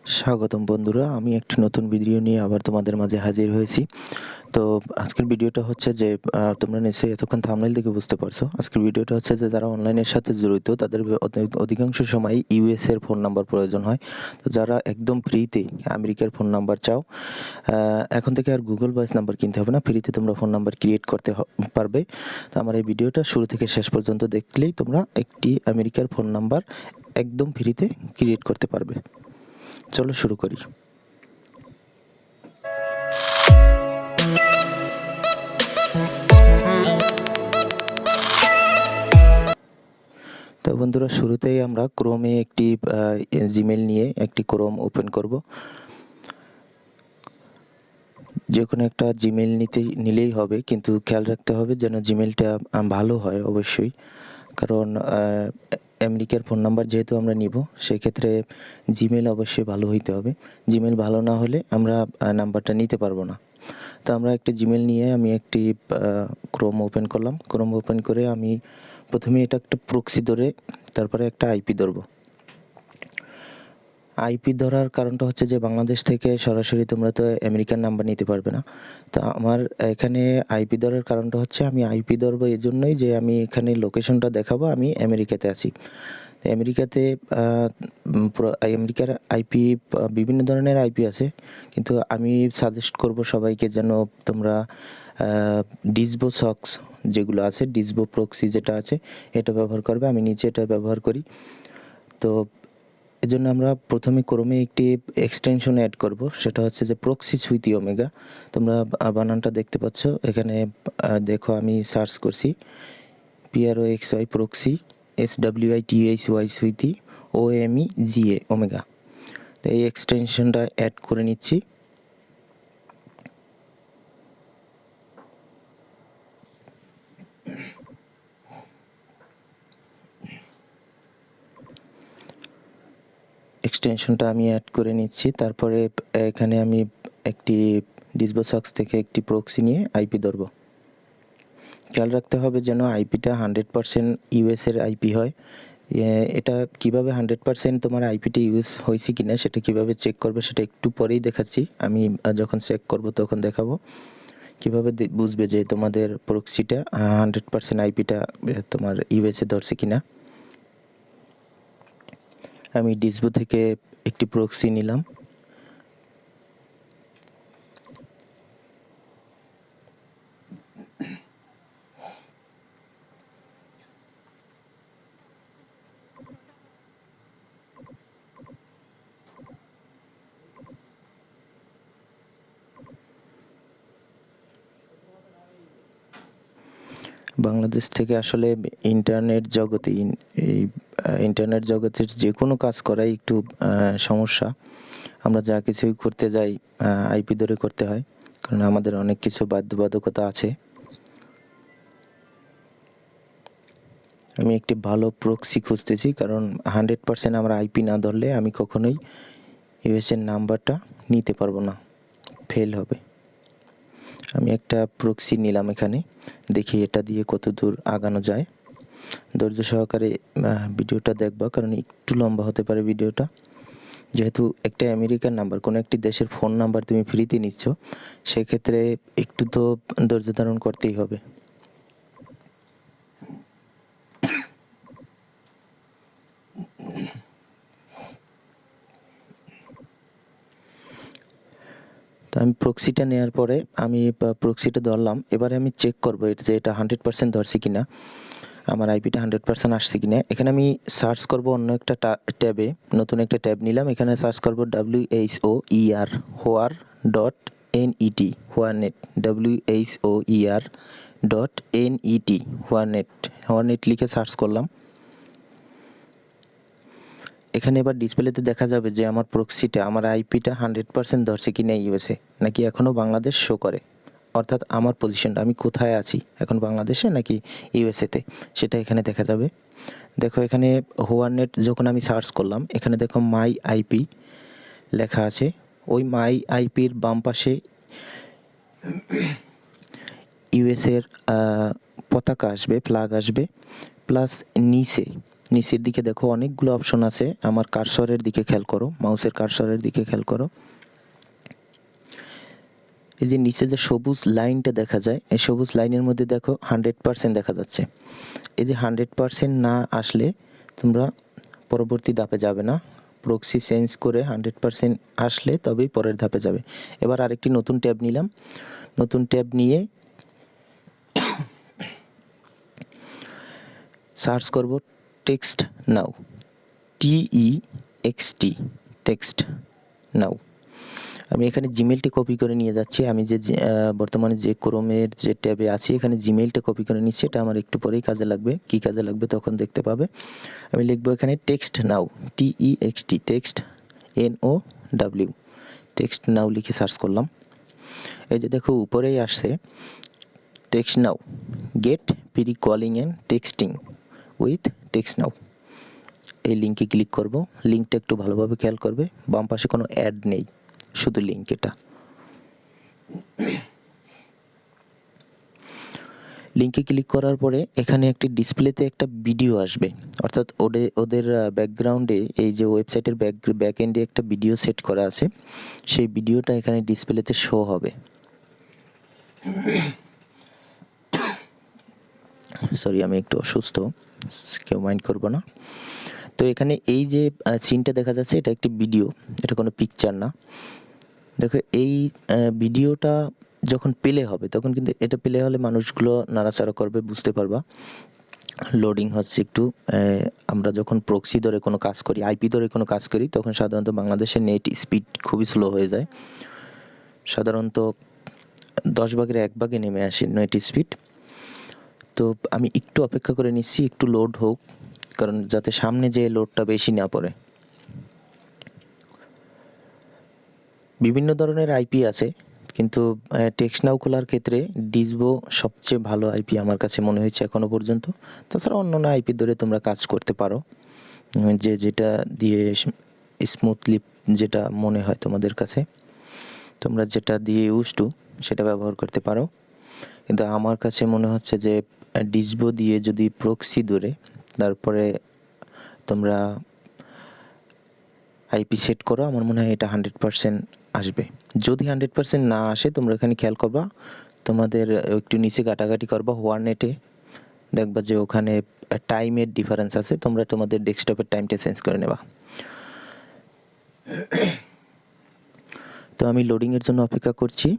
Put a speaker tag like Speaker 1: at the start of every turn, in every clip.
Speaker 1: স্বাগতম বন্ধুরা, আমি একটি নতুন ভিডিও নিয়ে আবার তোমাদের মাঝে হাজির হয়েছি। তো আজকের ভিডিওটা হচ্ছে যে তোমরা নিশ্চয়ই এতক্ষণ থাম্বনেল দেখে বুঝতে পারছো। আজকের ভিডিওটা হচ্ছে যে যারা অনলাইনের সাথে জড়িত তাদের অধিকাংশ সময় ইউএস এর ফোন নাম্বার প্রয়োজন হয়। তো যারা একদম ফ্রিতে আমেরিকার ফোন নাম্বার চাও, এখন থেকে আর গুগল ভয়েস নাম্বার কিনতে হবে না, ফ্রিতে তোমরা ফোন নাম্বার ক্রিয়েট করতে পারবে। তো আমার এই ভিডিওটা শুরু থেকে শেষ পর্যন্ত দেখলেই তোমরা একটি আমেরিকার ফোন নাম্বার একদম ফ্রিতে ক্রিয়েট করতে পারবে। চলো শুরু করি। তো বন্ধুরা, শুরুতেই আমরা ক্রোমে একটি জিমেল নিয়ে একটি ক্রোম ওপেন করব। যে কোনো একটা জিমেল নিলেই হবে, কিন্তু খেয়াল রাখতে হবে যেন জিমেলটা ভালো হয় অবশ্যই, কারণ আমেরিকার ফোন নাম্বার যেহেতু আমরা নিব, সেক্ষেত্রে জিমেল অবশ্যই ভালো হইতে হবে। জিমেল ভালো না হলে আমরা নাম্বারটা নিতে পারবো না। তো আমরা একটি জিমেল নিয়ে আমি একটি ক্রোম ওপেন করলাম। ক্রোম ওপেন করে আমি প্রথমে এটা একটা প্রক্সি ধরে তারপরে একটা আইপি ধরবো। আইপি ধরার কারণটা হচ্ছে যে বাংলাদেশ থেকে সরাসরি তোমরা তো আমেরিকান নাম্বার নিতে পারবে না। তো আমার এখানে আইপি ধরার কারণটা হচ্ছে, আমি আইপি ধরবো এই জন্যই যে আমি এখানে লোকেশনটা দেখাবো আমি আমেরিকাতে আছি। আমেরিকাতে আমেরিকার আইপি বিভিন্ন ধরনের আইপি আছে, কিন্তু আমি সাজেস্ট করব সবাইকে যেন তোমরা ডিসবো সক্স যেগুলো আছে, ডিসবো প্রক্সি যেটা আছে, এটা ব্যবহার করবে। আমি নিচে এটা ব্যবহার করি। তো এজন্য আমরা প্রথমে ক্রমে একটি এক্সটেনশন অ্যাড করব, সেটা হচ্ছে যে প্রক্সি সুইতি ওমেগা। তোমরা বানানটা দেখতে পাচ্ছ এখানে। দেখো, আমি সার্চ করছি PROXY proxy, SWITHY সুইতি, OMEGA omega. তো এই এক্সটেনশনটা অ্যাড করে নিচ্ছি। এক্সটেনশনটা আমি অ্যাড করে নিচ্ছি। তারপরে এখানে আমি একটি ডিসবো সক্স থেকে একটি প্রক্সি নিয়ে আইপি ধরবো। খেয়াল রাখতে হবে যেন আইপিটা 100% ইউএস এর আইপি হয়। এটা কিভাবে 100% তোমার আইপিটা ইউজ হয়েছে কিনা সেটা কিভাবে চেক করবে সেটা একটু পরেই দেখাচ্ছি। আমি যখন চেক করব তখন দেখাবো কিভাবে বুঝবে যে তোমাদের প্রক্সিটা 100% আইপিটা তোমার ইউএসএ ধরছে কিনা। আমি ডিসবো থেকে একটি প্রক্সি নিলাম। বাংলাদেশ থেকে আসলে ইন্টারনেট জগতে এই ইন্টারনেট জগতের যে কোনো কাজ করাই একটু সমস্যা। আমরা যা কিছুই করতে যাই আইপি ধরে করতে হয়, কারণ আমাদের অনেক কিছু বাধ্যবাধকতা আছে। আমি একটি ভালো প্রক্সি খুঁজতেছি, কারণ 100% আমরা আইপি না ধরলে আমি কখনোই ইউএসএর নাম্বারটা নিতে পারবো না, ফেল হবে। আমি একটা প্রক্সি নিলাম এখানে, দেখি এটা দিয়ে কত দূর আগানো যায়। ধৈর্য সহকারে ভিডিওটা দেখবা, কারণ একটু লম্বা হতে পারে ভিডিওটা। যেহেতু একটা আমেরিকান নাম্বার, কোনো একটি দেশের ফোন নাম্বার তুমি ফ্রিতে নিচ্ছ, সেক্ষেত্রে একটু তো ধৈর্য ধারণ করতেই হবে। তো আমি প্রক্সিটা নেওয়ার পরে আমি প্রক্সিটা ধরলাম। এবারে আমি চেক করবো যে এটা 100% ধরছি কিনা, আমার আইপিটা 100% আসছে কিনা। এখানে আমি সার্চ করব অন্য একটা ট্যাবে, নতুন একটা ট্যাব নিলাম। এখানে সার্চ করব WHOER Whoer dot NET Whoer net, WHOER dot NET Whoer net লিখে সার্চ করলাম। এখানে এবার ডিসপ্লেতে দেখা যাবে যে আমার প্রক্সিটা, আমার আইপিটা 100% ধরছে কিনা ইউএসএ, নাকি এখনও বাংলাদেশ শো করে। অর্থাৎ আমার পজিশনটা, আমি কোথায় আছি এখন, বাংলাদেশে নাকি ইউএসএতে, সেটা এখানে দেখা যাবে। দেখো এখানে হোয়ারনেট যখন আমি সার্চ করলাম, এখানে দেখো মাই আইপি লেখা আছে। ওই মাই আইপির বাম পাশে ইউএসএর পতাকা আসবে, ফ্ল্যাগ আসবে, প্লাস নিচের দিকে দেখো অনেকগুলো অপশন আছে, আমার কার্সরের দিকে খেয়াল করো, মাউসের কার্সরের দিকে খেয়াল করো। এই যে নিচে যে সবুজ লাইনটা দেখা যায়, এই সবুজ লাইনের মধ্যে দেখো 100% দেখা যাচ্ছে। এই যে 100% না আসলে তোমরা পরবর্তী ধাপে যাবে না, প্রক্সি চেঞ্জ করে 100% আসলে তবেই পরের ধাপে যাবে। এবার আরেকটি নতুন ট্যাব নিলাম, নতুন ট্যাব নিয়ে সার্চ করব টেক্সট নাও, TEXT, টেক্সট নাও। আমি এখানে জিমেলটি কপি করে নিয়ে যাচ্ছি, আমি যে বর্তমানে যে ক্রোমের যে ট্যাবে আছি এখানে জিমেলটা কপি করে নিচ্ছি, এটা আমার একটু পরেই কাজে লাগবে। কি কাজে লাগবে তখন দেখতে পাবে। আমি লিখবো এখানে TextNow, TEXT, text NOW, TextNow লিখে সার্চ করলাম। এই যে দেখো উপরেই আসছে TextNow, get free calling and texting with TextNow. এই লিঙ্কে ক্লিক করব। লিঙ্কটা একটু ভালোভাবে খেয়াল করবে, বাম পাশে কোনো অ্যাড নেই, শুধু লিঙ্ক। এটা লিঙ্কে ক্লিক করার পরে এখানে একটি ডিসপ্লেতে একটা ভিডিও আসবে, অর্থাৎ ওদের ব্যাকগ্রাউন্ডে এই যে ওয়েবসাইটের ব্যাক এন্ডে একটা ভিডিও সেট করা আছে, সেই ভিডিওটা এখানে ডিসপ্লেতে শো হবে। সরি, আমি একটু অসুস্থ, কেউ মাইন্ড করবো না। তো এখানে এই যে সিনটা দেখা যাচ্ছে এটা একটি ভিডিও, এটা কোনো পিকচার না। দেখো এই ভিডিওটা যখন প্লে হবে তখন কিন্তু এটা প্লে হলে মানুষগুলো নাড়াচাড়া করবে, বুঝতে পারবা। লোডিং হচ্ছে একটু। আমরা যখন প্রক্সি ধরে কোনো কাজ করি, আইপি ধরে কোনো কাজ করি, তখন সাধারণত বাংলাদেশের নেট স্পিড খুবই স্লো হয়ে যায়, সাধারণত 10 ভাগের 1 ভাগে নেমে আসে নেট স্পিড। তো আমি একটু অপেক্ষা করে নিচ্ছি, একটু লোড হোক, কারণ যাতে সামনে যে লোডটা বেশি না পড়ে। বিভিন্ন ধরনের আইপি আছে, কিন্তু টেক্সটনাউ খোলার ক্ষেত্রে ডিসবো সবচেয়ে ভালো আইপি আমার কাছে মনে হয়েছে এখনও পর্যন্ত। তাছাড়া অন্যান্য আইপি ধরে তোমরা কাজ করতে পারো, যেটা দিয়ে স্মুথলি, যেটা মনে হয় তোমাদের কাছে, তোমরা যেটা দিয়ে ইউজ টু সেটা ব্যবহার করতে পারো। কিন্তু আমার কাছে মনে হচ্ছে যে ডিসবো দিয়ে যদি প্রক্সি ধরে তারপরে তোমরা আইপি সেট করো, আমার মনে হয় এটা 100% আসবে। যদি 100% না আসে, তোমরা এখানে খেয়াল করবা, তোমাদের একটু নিচে ঘাটাঘাটি করবা ওয়ারনেটে, দেখবা যে ওখানে টাইমের ডিফারেন্স আছে, তোমরা তোমাদের ডেস্কটপের টাইমটা চেঞ্জ করে নেবা। তো আমি লোডিংয়ের জন্য অপেক্ষা করছি।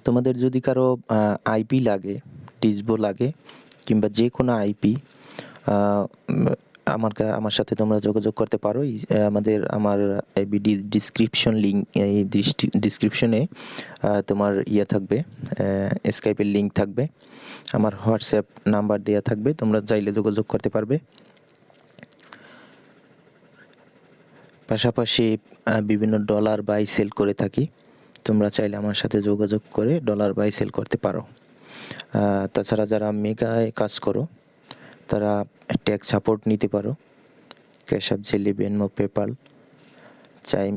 Speaker 1: তোমাদের যদি কারো আইপি লাগে, ডিসবো লাগে, কিংবা যে কোনো আইপি, আমার সাথে তোমরা যোগাযোগ করতে পারো। আমার ডিসক্রিপশন লিঙ্ক, এই ডিসক্রিপশনে তোমার থাকবে, স্কাইপের লিঙ্ক থাকবে, আমার হোয়াটসঅ্যাপ নাম্বার দেওয়া থাকবে, তোমরা চাইলে যোগাযোগ করতে পারবে। পাশাপাশি বিভিন্ন ডলার বাই সেল করে থাকি, তোমরা চাইলে আমার সাথে যোগাযোগ করে ডলার বাই সেল করতে পারো। তাছাড়া যারা মেগায় কাজ করো তারা ট্যাক্স সাপোর্ট নিতে পারো, Cash App, Zelle, Venmo, PayPal, Chime,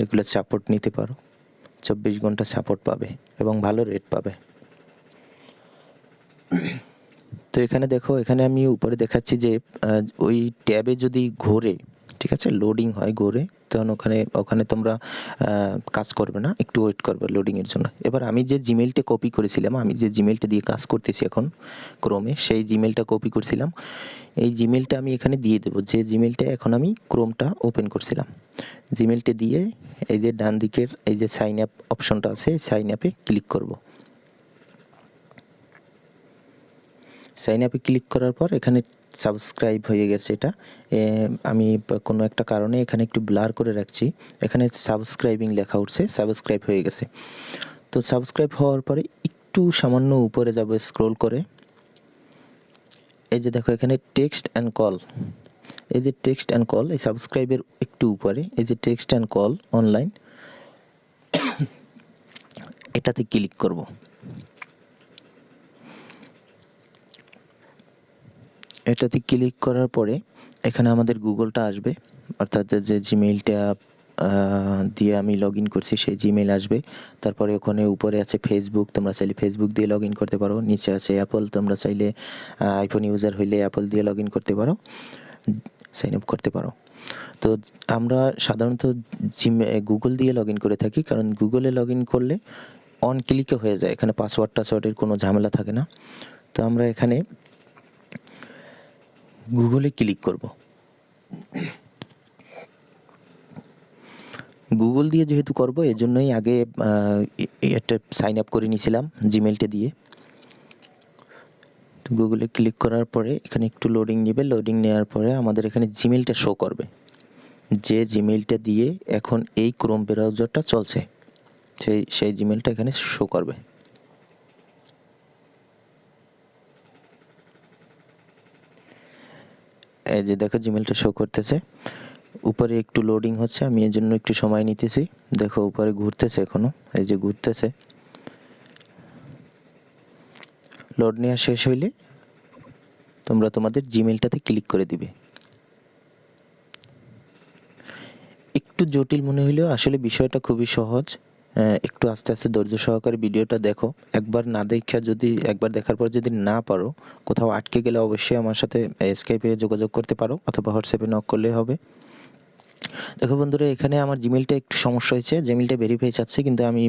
Speaker 1: এগুলো সাপোর্ট নিতে পারো। 24 ঘন্টা সাপোর্ট পাবে এবং ভালো রেট পাবে। তো এখানে দেখো, এখানে আমি উপরে দেখাচ্ছি যে ওই ট্যাবে যদি ঘোরে, ঠিক আছে, লোডিং হয় ঘোরে, তখন ওখানে তোমরা কাজ করবে না, একটু ওয়েট করবে লোডিংয়ের জন্য। এবার আমি যে জিমেলটা কপি করেছিলাম, আমি যে জিমেলটা দিয়ে কাজ করতেছি এখন ক্রোমে, সেই জিমেলটা কপি করেছিলাম, এই জিমেলটা আমি এখানে দিয়ে দেবো, যে জিমেলটা এখন আমি ক্রোমটা ওপেন করছিলাম। জিমেলটা দিয়ে এই যে ডান দিকের এই যে সাইন আপ অপশনটা আছে, সাইন আপে ক্লিক করব। সাইন আপে ক্লিক করার পর এখানে সাবস্ক্রাইব হয়ে গেছে। এটা আমি কোনো একটা কারণে এখানে একটু ব্লার করে রাখছি, এখানে সাবস্ক্রাইবিং লেখা উঠছে, সাবস্ক্রাইব হয়ে গেছে। তো সাবস্ক্রাইব হওয়ার পরে একটু সামান্য উপরে যাব স্ক্রল করে, এই যে দেখো এখানে টেক্সট অ্যান্ড কল, এই যে টেক্সট অ্যান্ড কল, এই সাবস্ক্রাইবের একটু উপরে এই যে টেক্সট অ্যান্ড কল অনলাইন, এটাতে ক্লিক করব। এটাতে ক্লিক করার পরে এখানে আমাদের গুগলটা আসবে, অর্থাৎ যে জিমেইলটা দিয়ে আমি লগ ইন করছি সেই জিমেইল আসবে। তারপরে ওখানে উপরে আছে ফেসবুক, তোমরা চাইলে ফেসবুক দিয়ে লগ ইন করতে পারো। নিচে আছে অ্যাপল, তোমরা চাইলে আইফোন ইউজার হইলে অ্যাপল দিয়ে লগ ইন করতে পারো, সাইন আপ করতে পারো। তো আমরা সাধারণত গুগল দিয়ে লগ ইন করে থাকি, কারণ গুগলে লগ ইন করলে অন ক্লিকে হয়ে যায়, এখানে পাসওয়ার্ড টাসওয়ার্ডের কোনো ঝামেলা থাকে না। তো আমরা এখানে গুগলে ক্লিক করব। গুগল দিয়ে যেহেতু করব, এজন্যই আগে একটা সাইন আপ করে নিয়েছিলাম জিমেলটা দিয়ে। তো গুগলে ক্লিক করার পরে এখানে একটু লোডিং নেবে, লোডিং নেওয়ার পরে আমাদের এখানে জিমেলটা শো করবে, যে জিমেলটা দিয়ে এখন এই ক্রোম ব্রাউজারটা চলছে সেই জিমেলটা এখানে শো করবে। এই যে দেখো জিমেলটা শো করতেছে, উপরে একটু লোডিং হচ্ছে, আমি এর জন্য একটু সময় নিতেছি। দেখো উপরে ঘুরতেছে এখনো, এই যে ঘুরতেছে। লোড নেওয়া শেষ হইলে তোমরা তোমাদের জিমেলটাতে ক্লিক করে দিবে। একটু জটিল মনে হলেও আসলে বিষয়টা খুবই সহজ। একটু আস্তে আস্তে ধৈর্য সহকারে ভিডিওটা দেখো। একবার না দেখা, যদি একবার দেখার পর যদি না পারো, কোথাও আটকে গেলে অবশ্যই আমার সাথে স্কাইপে যোগাযোগ করতে পারো, অথবা হোয়াটসঅ্যাপে নক করলেই হবে। দেখো বন্ধুরা, এখানে আমার জিমেলটা একটু সমস্যা হয়েছে, জিমেলটা ভেরিফাই চাচ্ছে, কিন্তু আমি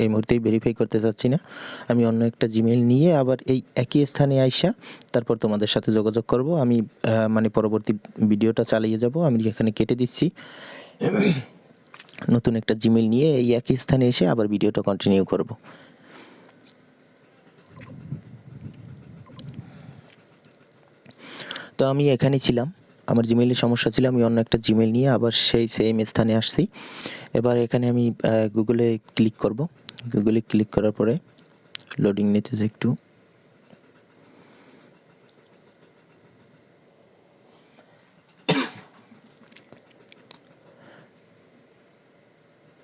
Speaker 1: এই মুহূর্তেই ভেরিফাই করতে চাচ্ছি না। আমি অন্য একটা জিমেল নিয়ে আবার এই একই স্থানে আইসা তারপর তোমাদের সাথে যোগাযোগ করব। আমি মানে পরবর্তী ভিডিওটা চালিয়ে যাব। আমি এখানে কেটে দিচ্ছি, নতুন একটা জিমেল নিয়ে এই একই স্থানে এসে আবার ভিডিওটা কন্টিনিউ করব। তো আমি এখানে ছিলাম, আমার জিমেইলের সমস্যা ছিল, আমি অন্য একটা জিমেল নিয়ে আবার সেই সেম স্থানে আসছি। এবার এখানে আমি গুগলে ক্লিক করব। গুগলে ক্লিক করার পরে লোডিং নিতেছে একটু।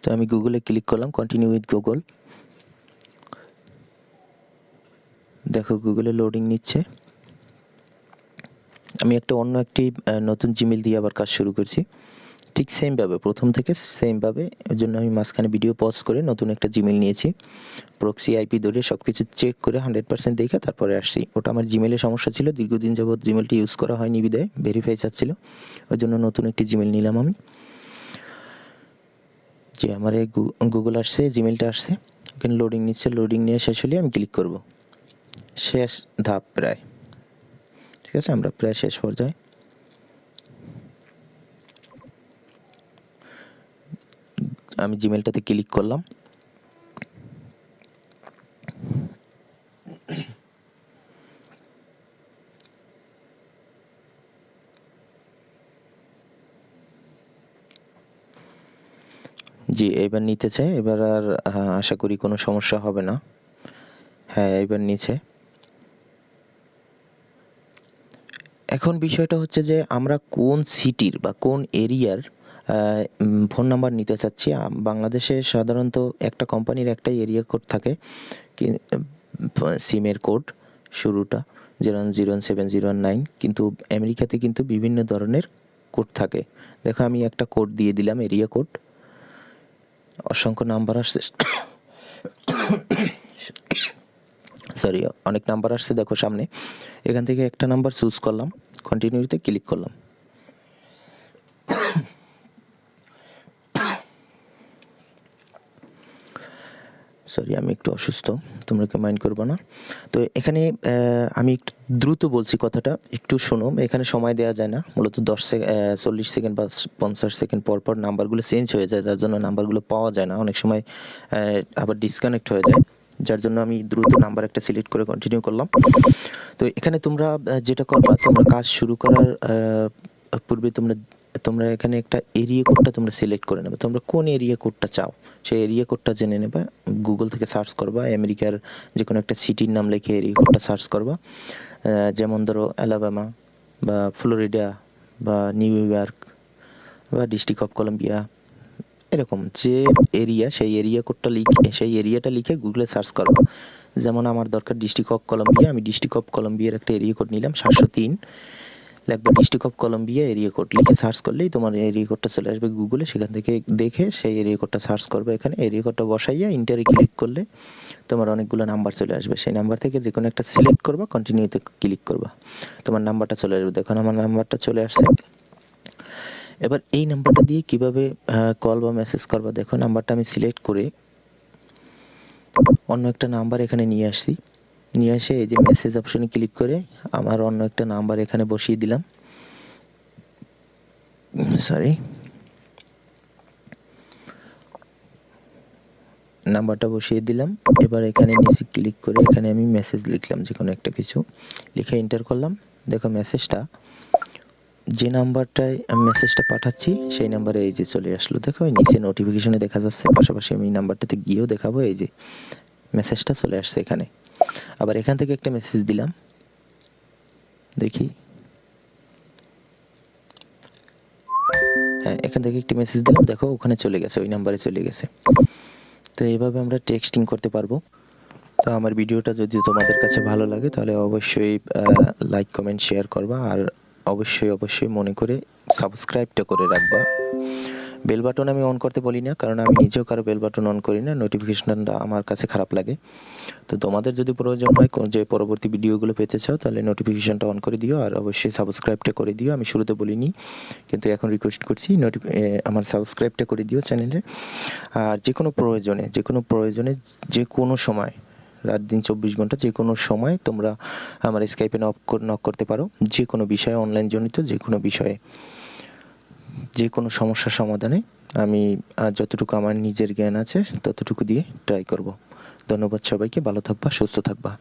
Speaker 1: তো আমি গুগলে ক্লিক করলাম, কন্টিনিউ উইথ গুগল। দেখো গুগলে লোডিং নিচ্ছে। আমি অন্য একটি নতুন জিমেল দিয়ে আবার কাজ শুরু করছি, ঠিক সেমভাবে, প্রথম থেকে সেমভাবে। এর জন্য আমি মাঝখানে ভিডিও পজ করে নতুন একটা জিমেল নিয়েছি, প্রক্সি আইপি ধরে সব কিছু চেক করে 100% দেখে তারপরে আসছি। ওটা আমার জিমেলের সমস্যা ছিল, দীর্ঘদিন যাবৎ জিমেলটি ইউজ করা হয়নি বিদায় ভেরিফাই চাচ্ছিল, ওই জন্য নতুন একটি জিমেল নিলাম আমি। যে আমার এই গুগল আসছে, জিমেলটা আসছে, এখানে লোডিং নিচ্ছে। লোডিং নিয়ে শেষ হলে আমি ক্লিক করব। শেষ ধাপ প্রায়, ঠিক আছে, আমরা প্রায় শেষ পর্যায়ে। আমি জিমেলটাতে ক্লিক করলাম। জি, এবার নিতেছে। এবার আর আশা করি কোনো সমস্যা হবে না। হ্যাঁ, এবার নিচে। এখন বিষয়টা হচ্ছে যে আমরা কোন সিটির বা কোন এরিয়ার ফোন নাম্বার নিতে চাচ্ছি। বাংলাদেশে সাধারণত একটা কোম্পানির একটাই এরিয়া কোড থাকে, সিমের কোড শুরুটা 010709, কিন্তু আমেরিকাতে কিন্তু বিভিন্ন ধরনের কোড থাকে। দেখো আমি একটা কোড দিয়ে দিলাম, এরিয়া কোড। অসংখ্য নাম্বার আসছে, সরি, অনেক নাম্বার আসছে দেখো সামনে। এখান থেকে একটা নাম্বার চুজ করলাম, কন্টিনিউতে ক্লিক করলাম। সরি, আমি একটু অসুস্থ, তোমরা কেউ মাইন্ড করবো না। তো এখানে আমি একটু দ্রুত বলছি কথাটা, একটু শোনো। এখানে সময় দেওয়া যায় না, মূলত 40 সেকেন্ড বা 50 সেকেন্ড পর পর নাম্বারগুলো চেঞ্জ হয়ে যায়, যার জন্য নাম্বারগুলো পাওয়া যায় না, অনেক সময় আবার ডিসকানেক্ট হয়ে যায়, যার জন্য আমি দ্রুত নাম্বার একটা সিলেক্ট করে কন্টিনিউ করলাম। তো এখানে তোমরা যেটা করবা, তোমরা কাজ শুরু করার পূর্বে তোমরা এখানে একটা এরিয়া কোডটা তোমরা সিলেক্ট করে নেবে। তোমরা কোন এরিয়া কোডটা চাও সেই এরিয়া কোডটা জেনে নেবা। গুগল থেকে সার্চ করবা, আমেরিকার যে কোনো একটা সিটির নাম লিখে এরিয়া কোডটা সার্চ করবা। যেমন ধরো অ্যালাবামা বা ফ্লোরিডা বা নিউ ইয়র্ক বা ডিস্ট্রিক্ট অফ কলম্বিয়া, এরকম যে এরিয়া, সেই এরিয়া কোডটা লিখে, সেই এরিয়াটা লিখে গুগলে সার্চ করবা। যেমন আমার দরকার ডিস্ট্রিক্ট অফ কলম্বিয়া, আমি ডিস্ট্রিক্ট অফ কলম্বিয়ার একটা এরিয়া কোড নিলাম 703। লিখবে district of Colombia area code, লিখে সার্চ করলেই তোমার এরিয়া কোডটা চলে আসবে গুগলে। সেখান থেকে দেখে সেই এরিয়া কোডটা সার্চ করবে, এখানে এরিয়া কোডটা বসাইয়া ইন্টারে ক্লিক করলে তোমার অনেকগুলো নাম্বার চলে আসবে। সেই নাম্বার থেকে যে কোনো একটা সিলেক্ট করবা, কন্টিনিউতে ক্লিক করবা, তোমার নাম্বারটা চলে আসবে। দেখুন আমার নাম্বারটা চলে আসছে। এবার এই নাম্বারটা দিয়ে কিভাবে কল বা মেসেজ করবা, দেখো নাম্বারটা আমি সিলেক্ট করে অন্য একটা নাম্বার এখানে নিয়ে আসছি, নিয়ে এসে এই যে মেসেজ অপশনে ক্লিক করে আমার অন্য একটা নাম্বার এখানে বসিয়ে দিলাম, সরি নাম্বারটা বসিয়ে দিলাম। এবার এখানে নিচে ক্লিক করে এখানে আমি মেসেজ লিখলাম, যে কোনো একটা কিছু লিখে এন্টার করলাম। দেখো মেসেজটা, যে নাম্বারটায় আমি মেসেজটা পাঠাচ্ছি সেই নাম্বারে এই যে চলে আসলো। দেখো এই নিচে নোটিফিকেশনে দেখা যাচ্ছে, পাশাপাশি আমি নাম্বারটাতে গিয়েও দেখাবো, এই যে মেসেজটা চলে আসছে এখানে। আবার এখান থেকে একটা মেসেজ দিলাম, দেখি, হ্যাঁ এখান থেকে একটি মেসেজ দিলাম, দেখো ওখানে চলে গেছে, ওই নাম্বারে চলে গেছে। তো এইভাবে আমরা টেক্সটিং করতে পারবো। তো আমার ভিডিওটা যদি তোমাদের কাছে ভালো লাগে তাহলে অবশ্যই লাইক কমেন্ট শেয়ার করবা, আর অবশ্যই মনে করে সাবস্ক্রাইবটা করে রাখবা। বেল বাটন আমি অন করতে বলি না, কারণ আমি নিজেও কারো বেল বাটন অন করি না, নোটিফিকেশনটা আমার কাছে খারাপ লাগে। তো তোমাদের যদি প্রয়োজন হয় যে পরবর্তী ভিডিওগুলো পেতে চাও তাহলে নোটিফিকেশনটা অন করে দিও, আর অবশ্যই সাবস্ক্রাইবটা করে দিও। আমি শুরুতে বলিনি কিন্তু এখন রিকোয়েস্ট করছি, আমার সাবস্ক্রাইবটা করে দিও চ্যানেলে। আর যে কোনো প্রয়োজনে যে কোনো সময়, রাত দিন 24 ঘন্টা যে কোনো সময় তোমরা আমার স্কাইপে নক করতে পারো, যে কোনো বিষয়ে, অনলাইন জনিত যে কোনো বিষয়ে, যে কোনো সমস্যার সমাধানে আমি যতটুকু আমার নিজের জ্ঞান আছে ততটুকু দিয়ে ট্রাই করব। ধন্যবাদ সবাইকে, ভালো থাকবা, সুস্থ থাকবা।